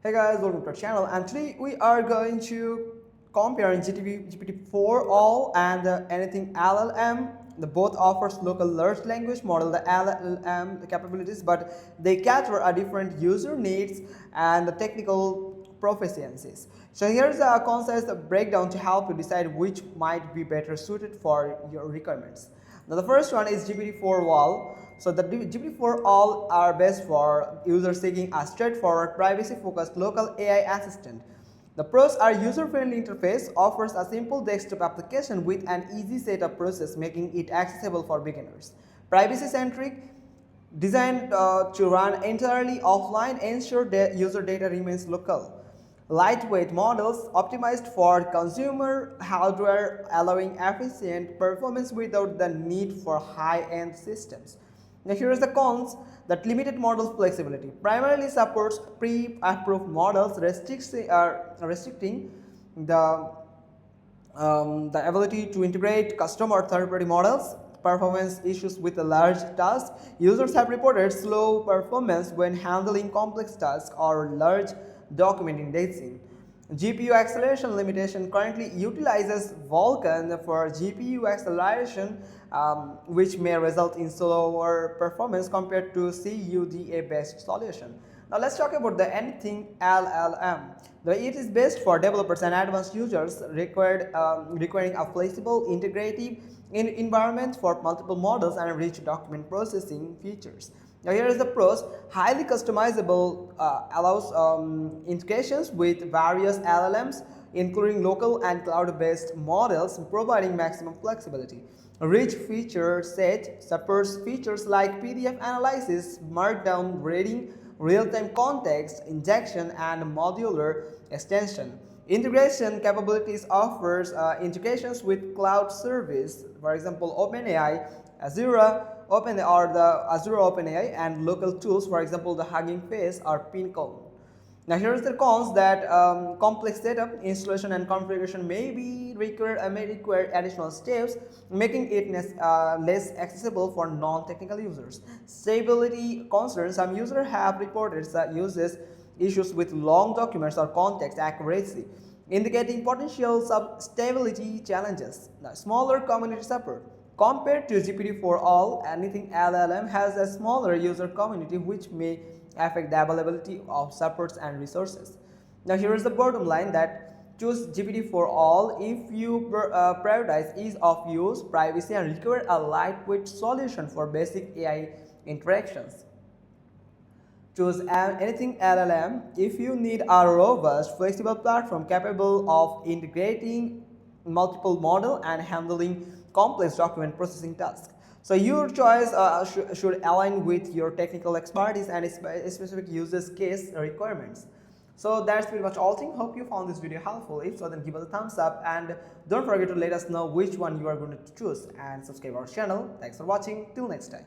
Hey guys, welcome to our channel, and today we are going to compare GPT4all and the Anythingllm. The both offers local large language model, the LLM capabilities, but they cater a different user needs and the technical proficiencies. So here's a concise breakdown to help you decide which might be better suited for your requirements. Now the first one is GPT4all. So the GPT4all are best for users seeking a straightforward, privacy-focused local AI assistant. The pros are user-friendly interface, offers a simple desktop application with an easy setup process, making it accessible for beginners. Privacy-centric, designed to run entirely offline, ensure that user data remains local. Lightweight models optimized for consumer hardware, allowing efficient performance without the need for high-end systems. Now here is the cons. That limited model flexibility primarily supports pre-approved models, restricting the ability to integrate custom or third-party models. Performance issues with a large task. Users have reported slow performance when handling complex tasks or large document indexing. GPU acceleration limitation currently utilizes Vulkan for GPU acceleration, which may result in slower performance compared to CUDA-based solution. Now let's talk about the Anythingllm. It is best for developers and advanced users requiring a flexible, integrative environment for multiple models and rich document processing features. Now here is the pros. Highly customizable, allows integrations with various LLMs, including local and cloud-based models, providing maximum flexibility. A rich feature set supports features like PDF analysis, markdown reading, real-time context injection, and modular extension. Integration capabilities offers integrations with cloud service, for example, OpenAI, Azure, Azure OpenAI, and local tools, for example, the Hugging Face or Pinnacle. Now here's the cons that complex setup, installation, and configuration may require additional steps, making it less accessible for non-technical users. Stability concerns. Some users have reported that uses issues with long documents or context accuracy, indicating potential stability challenges. Now, smaller community support. Compared to GPT4all, Anythingllm has a smaller user community, which may affect the availability of supports and resources. Now here is the bottom line, that choose GPT4all if you prioritize ease of use, privacy, and require a lightweight solution for basic AI interactions. Choose Anythingllm if you need a robust, flexible platform capable of integrating multiple models and handling complex document processing tasks. So your choice should align with your technical expertise and specific user case requirements. So that's pretty much all thing. Hope you found this video helpful. If so, then give us a thumbs up and don't forget to let us know which one you are going to choose, and subscribe our channel. Thanks for watching. Till next time.